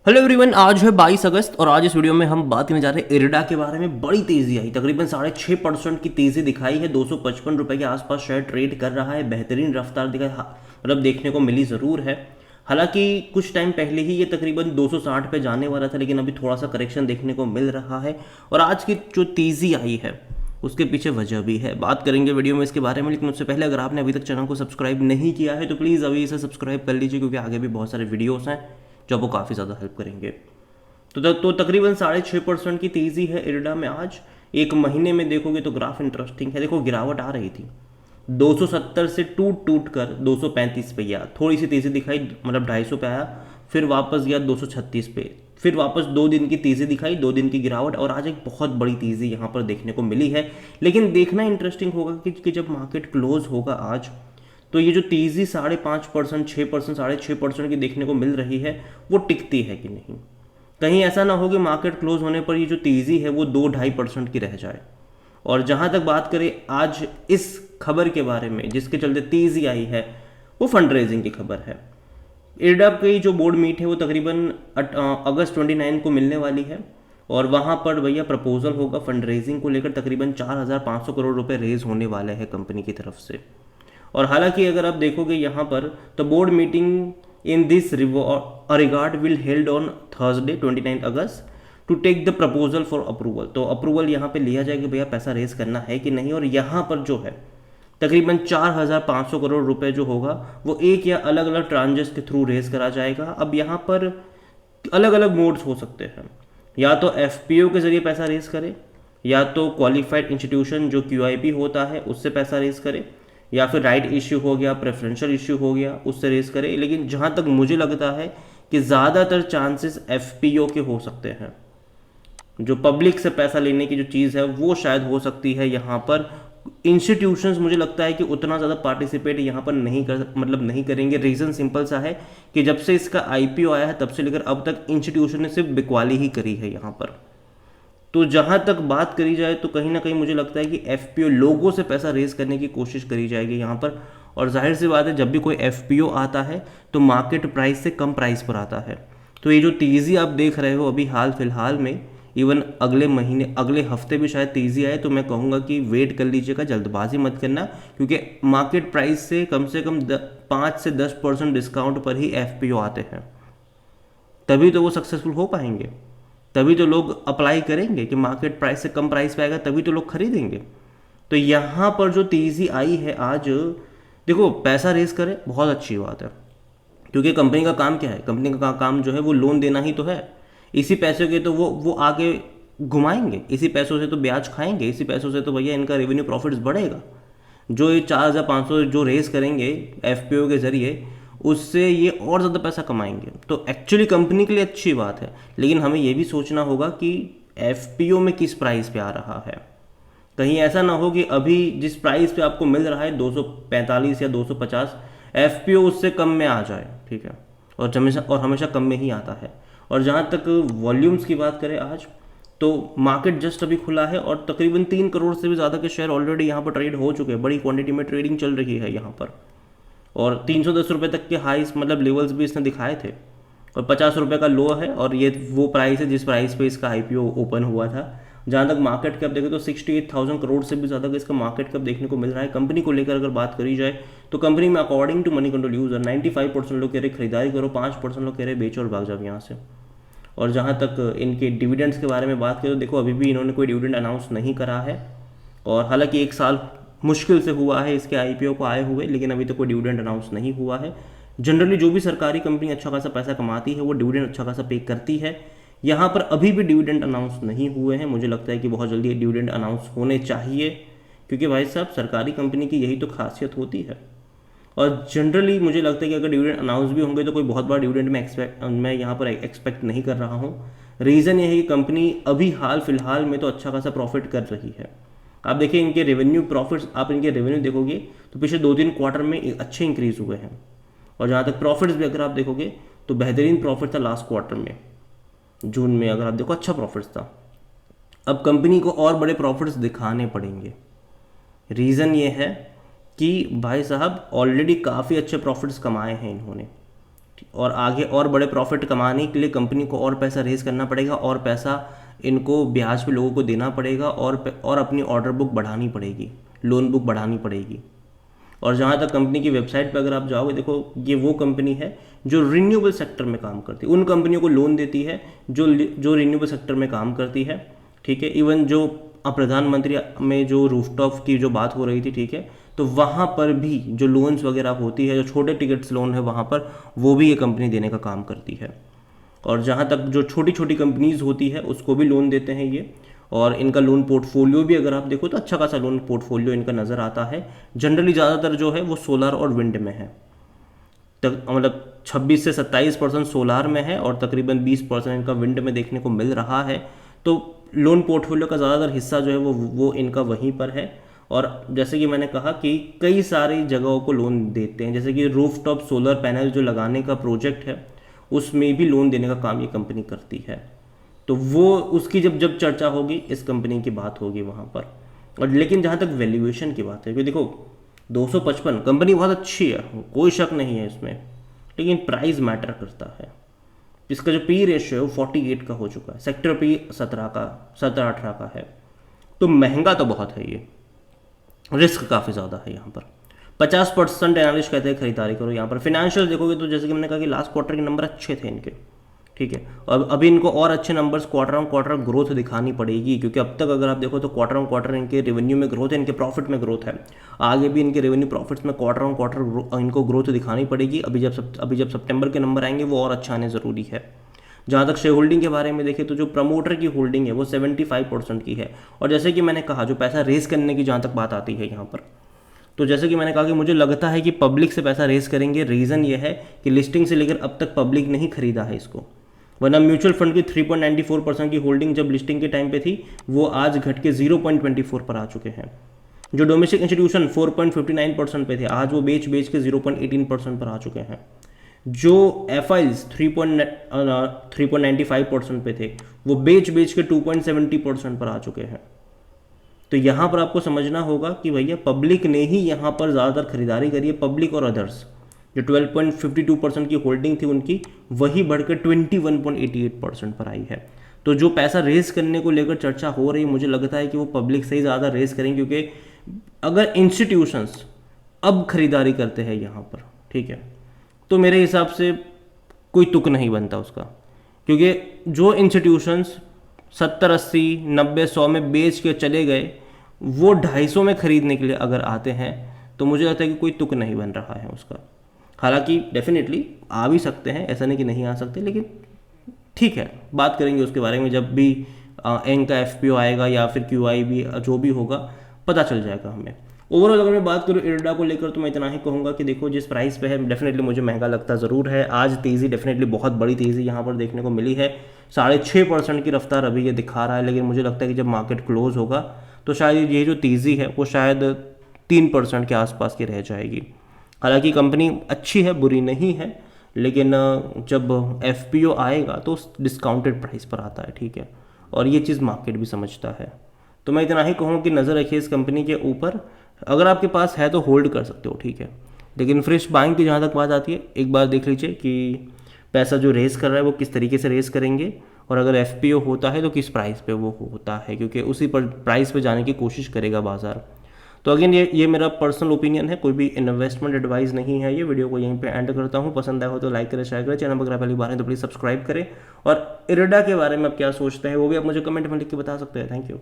Hello everyone, आज है 22 अगस्त और आज इस वीडियो में हम बात करने जा रहे हैं इरिडा के बारे में। बड़ी तेजी आई, तकरीबन 6.5% की तेजी दिखाई है। 255 रुपए के आसपास शेयर ट्रेड कर रहा है। बेहतरीन रफ्तार दिखा मतलब देखने को मिली ज़रूर है। हालांकि कुछ टाइम पहले ही ये तकरीबन 260 पे जाने वाला था, लेकिन अभी थोड़ा सा करेक्शन देखने को मिल रहा है। और आज की जो तेज़ी आई है उसके पीछे वजह भी है, बात करेंगे वीडियो में इसके बारे में। लेकिन उससे पहले अगर आपने अभी तक चैनल को सब्सक्राइब नहीं किया है तो प्लीज़ अभी इसे सब्सक्राइब कर लीजिए, क्योंकि आगे भी बहुत सारे वीडियोस हैं जो आपको काफ़ी ज़्यादा हेल्प करेंगे। तो तकरीबन 6.5% की तेज़ी है इरिडा में आज। एक महीने में देखोगे तो ग्राफ इंटरेस्टिंग है। देखो, गिरावट आ रही थी 270 से टूट टूट कर 235 पे गया, थोड़ी सी तेज़ी दिखाई, मतलब 250 पे आया, फिर वापस गया 236 पे, फिर वापस 2 दिन की तेज़ी दिखाई, 2 दिन की गिरावट, और आज एक बहुत बड़ी तेज़ी यहाँ पर देखने को मिली है। लेकिन देखना इंटरेस्टिंग होगा कि जब मार्केट क्लोज होगा आज, तो ये जो तेज़ी 5.5%, 6%, 6.5% की देखने को मिल रही है, वो टिकती है कि नहीं। कहीं ऐसा ना हो कि मार्केट क्लोज होने पर ये जो तेज़ी है वो 2-2.5% की रह जाए। और जहाँ तक बात करें आज इस खबर के बारे में जिसके चलते तेज़ी आई है, वो फंड रेजिंग की खबर है। इरडा की जो बोर्ड मीट है वो तकरीबन अगस्त 29 को मिलने वाली है, और वहाँ पर भैया प्रपोजल होगा फंड रेजिंग को लेकर। तकरीबन 4,500 करोड़ रुपए रेज होने वाले हैं कंपनी की तरफ से। और हालांकि अगर आप देखोगे यहाँ पर, तो board meeting in this regard will held on Thursday 29 August to take the proposal for approval. तो अप्रूवल यहाँ पे लिया जाएगा भैया पैसा रेज करना है कि नहीं। और यहाँ पर जो है तकरीबन 4,500 करोड़ रुपए जो होगा वो एक या अलग अलग ट्रांजेस के थ्रू रेज करा जाएगा। अब यहाँ पर अलग अलग मोड्स हो सकते हैं, या तो एफपीओ के जरिए पैसा रेज करे, या तो क्वालिफाइड इंस्टीट्यूशन जो क्यूआईपी होता है उससे पैसा रेज करे, या फिर राइट इश्यू हो गया, प्रेफरेंशियल इश्यू हो गया, उससे रेज करे। लेकिन जहाँ तक मुझे लगता है कि ज़्यादातर चांसेस एफपीओ के हो सकते हैं। जो पब्लिक से पैसा लेने की जो चीज़ है वो शायद हो सकती है यहाँ पर। इंस्टीट्यूशंस मुझे लगता है कि उतना ज़्यादा पार्टिसिपेट यहाँ पर नहीं करेंगे। रीज़न सिंपल सा है कि जब से इसका आईपीओ आया है तब से लेकर अब तक इंस्टीट्यूशन ने सिर्फ बिकवाली ही करी है यहाँ पर। तो जहाँ तक बात करी जाए तो कहीं ना कहीं मुझे लगता है कि एफपीओ लोगों से पैसा रेज करने की कोशिश करी जाएगी यहाँ पर। और जाहिर सी बात है, जब भी कोई एफपीओ आता है तो मार्केट प्राइस से कम प्राइस पर आता है। तो ये जो तेज़ी आप देख रहे हो अभी हाल फिलहाल में, इवन अगले महीने अगले हफ्ते भी शायद तेज़ी आए, तो मैं कहूँगा कि वेट कर लीजिएगा, जल्दबाजी मत करना। क्योंकि मार्केट प्राइस से कम 5 से 10% डिस्काउंट पर ही एफपीओ आते हैं, तभी तो वो सक्सेसफुल हो पाएंगे, तभी तो लोग अप्लाई करेंगे कि मार्केट प्राइस से कम प्राइस पे आएगा, तभी तो लोग खरीदेंगे। तो यहाँ पर जो तेज़ी आई है आज, देखो पैसा रेस करे बहुत अच्छी बात है, क्योंकि कंपनी का काम क्या है, कंपनी का काम जो है वो लोन देना ही तो है। इसी पैसों के तो वो आगे घुमाएंगे, इसी पैसों से तो ब्याज खाएंगे, इसी पैसों से तो भैया इनका रेवेन्यू प्रॉफिट्स बढ़ेगा। जो ये 4,500 जो रेस करेंगे एफपीओ के जरिए, उससे ये और ज़्यादा पैसा कमाएंगे। तो एक्चुअली कंपनी के लिए अच्छी बात है, लेकिन हमें ये भी सोचना होगा कि एफपीओ में किस प्राइस पे आ रहा है। कहीं ऐसा ना हो कि अभी जिस प्राइस पे आपको मिल रहा है 245 या 250, एफपीओ उससे कम में आ जाए, ठीक है। और हमेशा कम में ही आता है। और जहाँ तक वॉल्यूम्स की बात करें आज, तो मार्केट जस्ट अभी खुला है और तकरीबन 3 करोड़ से भी ज़्यादा के शेयर ऑलरेडी यहाँ पर ट्रेड हो चुके हैं। बड़ी क्वांटिटी में ट्रेडिंग चल रही है यहाँ पर। और 310 रुपये तक के हाईस मतलब लेवल्स भी इसने दिखाए थे, और 50 रुपये का लो है। और ये वो प्राइस है जिस प्राइस पे इसका आईपीओ ओपन हुआ था। जहाँ तक मार्केट कैप देखें तो 68,000 करोड़ से भी ज़्यादा का इसका मार्केट कैप देखने को मिल रहा है। कंपनी को लेकर अगर बात करी जाए तो कंपनी में according to Moneycontrol user 95% लोग कह रहे खरीदारी करो, 5% लोग कह रहे बेचो और भाग जाओ यहाँ से। और जहाँ तक इनके डिविडेंड्स के बारे में बात करें तो देखो, अभी भी इन्होंने कोई डिविडेंड अनाउंस नहीं करा है। और हालांकि 1 साल मुश्किल से हुआ है इसके आईपीओ को आए हुए, लेकिन अभी तो कोई डिविडेंड अनाउंस नहीं हुआ है। जनरली जो भी सरकारी कंपनी अच्छा खासा पैसा कमाती है वो डिविडेंड अच्छा खासा पे करती है। यहाँ पर अभी भी डिविडेंड अनाउंस नहीं हुए हैं। मुझे लगता है कि बहुत जल्दी डिविडेंड अनाउंस होने चाहिए, क्योंकि भाई साहब सरकारी कंपनी की यही तो खासियत होती है। और जनरली मुझे लगता है कि अगर डिविडेंड अनाउंस भी होंगे तो कोई बहुत बड़ा डिविडेंड मैं यहाँ पर एक्सपेक्ट नहीं कर रहा हूँ। रीज़न ये है कि कंपनी अभी हाल फिलहाल में तो अच्छा खासा प्रॉफिट कर रही है। आप देखिए इनके रेवेन्यू प्रॉफिट्स, आप इनके रेवेन्यू देखोगे तो पिछले 2-3 क्वार्टर में अच्छे इंक्रीज हुए हैं। और जहाँ तक प्रॉफिट्स भी अगर आप देखोगे तो बेहतरीन प्रॉफिट था लास्ट क्वार्टर में, जून में अगर आप देखो अच्छा प्रॉफिट्स था। अब कंपनी को और बड़े प्रॉफिट्स दिखाने पड़ेंगे। रीज़न ये है कि भाई साहब ऑलरेडी काफ़ी अच्छे प्रॉफिट्स कमाए हैं इन्होंने। और आगे और बड़े प्रॉफिट कमाने के लिए कंपनी को और पैसा रेज करना पड़ेगा, और पैसा इनको ब्याज पे लोगों को देना पड़ेगा, और अपनी ऑर्डर बुक बढ़ानी पड़ेगी, लोन बुक बढ़ानी पड़ेगी। और जहाँ तक कंपनी की वेबसाइट पर अगर आप जाओगे, देखो ये वो कंपनी है जो रिन्यूएबल सेक्टर में काम करती है, उन कंपनियों को लोन देती है जो रिन्यूएबल सेक्टर में काम करती है, ठीक है। इवन जो प्रधानमंत्री में जो रूफटॉप की जो बात हो रही थी, ठीक है, तो वहाँ पर भी जो लोन्स वगैरह होती है, जो छोटे टिकट्स लोन है वहाँ पर, वो भी ये कंपनी देने का काम करती है। और जहाँ तक जो छोटी छोटी कंपनीज होती है उसको भी लोन देते हैं ये। और इनका लोन पोर्टफोलियो भी अगर आप देखो तो अच्छा खासा लोन पोर्टफोलियो इनका नज़र आता है। जनरली ज़्यादातर जो है वो सोलर और विंड में है, मतलब 26 से 27% सोलार में है और तकरीबन 20% इनका विंड में देखने को मिल रहा है। तो लोन पोर्टफोलियो का ज़्यादातर हिस्सा जो है वो इनका वहीं पर है। और जैसे कि मैंने कहा कि कई सारी जगहों को लोन देते हैं, जैसे कि रूफटॉप सोलर पैनल जो लगाने का प्रोजेक्ट है उसमें भी लोन देने का काम ये कंपनी करती है। तो वो उसकी जब जब चर्चा होगी इस कंपनी की बात होगी वहाँ पर। और लेकिन जहाँ तक वैल्यूएशन की बात है, क्योंकि देखो 255 कंपनी बहुत अच्छी है, कोई शक नहीं है इसमें, लेकिन प्राइस मैटर करता है। इसका जो पी रेशियो है वो 48 का हो चुका है, सेक्टर पी 17-18 का है, तो महंगा तो बहुत है ये, रिस्क काफ़ी ज़्यादा है यहाँ पर। 50% एनालिस्ट कहते हैं खरीदारी करो यहाँ पर। फिनेंशियल देखोगे तो जैसे कि मैंने कहा कि लास्ट क्वार्टर के नंबर अच्छे थे इनके, ठीक है। और अभी इनको और अच्छे numbers quarter on quarter growth दिखानी पड़ेगी, क्योंकि अब तक अगर आप देखो तो क्वार्टर ऑन क्वार्टर इनके रेवेन्यू में ग्रोथ है, इनके प्रॉफिट में ग्रोथ है। आगे भी इनके रेवेन्यू प्रॉफिट्स में क्वार्टर ऑन क्वार्टर इनको ग्रोथ दिखानी पड़ेगी। अभी जब सितंबर के नंबर आएंगे वो और अच्छा आने ज़रूरी है। जहाँ तक शेयर होल्डिंग के बारे में देखें तो जो प्रमोटर की होल्डिंग है वो 75% की है। और जैसे कि मैंने कहा, जो पैसा रेस करने की जहाँ तक बात आती है यहाँ पर, तो जैसे कि मैंने कहा कि मुझे लगता है कि पब्लिक से पैसा रेस करेंगे। रीज़न ये है कि लिस्टिंग से लेकर अब तक पब्लिक नहीं खरीदा है इसको, वरना म्यूचुअल फंड की 3.94% की होल्डिंग जब लिस्टिंग के टाइम पे थी वो आज घट के 0.24 पर आ चुके हैं। जो डोमेस्टिक इंस्टीट्यूशन 4.59% पे थे, आज वो बेच के 0.18% पर आ चुके हैं। जो एफ आईज 3.95% पे थे, वो बेच के 2.70% पर आ चुके हैं। तो यहाँ पर आपको समझना होगा कि भैया पब्लिक ने ही यहाँ पर ज़्यादातर खरीदारी करी है, पब्लिक और अदर्स। जो 12.52% की होल्डिंग थी उनकी, वही बढ़कर 21.88% पर आई है। तो जो पैसा रेज करने को लेकर चर्चा हो रही है, मुझे लगता है कि वो पब्लिक से ही ज़्यादा रेज करेंगे, क्योंकि अगर इंस्टीट्यूशंस अब खरीदारी करते हैं यहाँ पर, ठीक है, तो मेरे हिसाब से कोई तुक नहीं बनता उसका। क्योंकि जो इंस्टीट्यूशंस 70, 80, 90, 100 में बेच के चले गए, वो 250 में खरीदने के लिए अगर आते हैं तो मुझे लगता है कि कोई तुक नहीं बन रहा है उसका। हालांकि डेफिनेटली आ भी सकते हैं, ऐसा नहीं कि नहीं आ सकते, लेकिन ठीक है, बात करेंगे उसके बारे में जब भी एंग का एफपीओ आएगा या फिर क्यूआईबी जो भी होगा, पता चल जाएगा हमें। ओवरऑल अगर मैं बात करूँ इरडा को लेकर तो मैं इतना ही कहूँगा कि देखो जिस प्राइस पे है डेफिनेटली मुझे महंगा लगता ज़रूर है। आज तेज़ी डेफिनेटली बहुत बड़ी तेज़ी यहाँ पर देखने को मिली है, 6.5% की रफ्तार अभी ये दिखा रहा है, लेकिन मुझे लगता है कि जब मार्केट क्लोज होगा तो शायद ये जो तेज़ी है वो शायद 3% के आसपास की रह जाएगी। हालांकि कंपनी अच्छी है, बुरी नहीं है, लेकिन जब एफपीओ आएगा तो डिस्काउंटेड प्राइस पर आता है, ठीक है, और ये चीज़ मार्केट भी समझता है। तो मैं इतना ही कहूँ कि नज़र रखिए इस कंपनी के ऊपर। अगर आपके पास है तो होल्ड कर सकते हो, ठीक है, लेकिन फ्रेश बाइंग की जहाँ तक बात आती है, एक बार देख लीजिए कि पैसा जो रेस कर रहा है वो किस तरीके से रेस करेंगे, और अगर एफपीओ होता है तो किस प्राइस पे वो होता है, क्योंकि उसी पर प्राइस पे जाने की कोशिश करेगा बाजार। तो अगेन ये मेरा पर्सनल ओपिनियन है, कोई भी इन्वेस्टमेंट एडवाइस नहीं है। ये वीडियो को यहीं पे एंड करता हूँ। पसंद आया हो तो लाइक करें, शेयर करें, चैनल पर पहली बार है तो प्लीज़ सब्सक्राइब करें। और इरडा के बारे में आप क्या सोचते हैं वो भी आप मुझे कमेंट में लिख के बता सकते हैं। Thank you.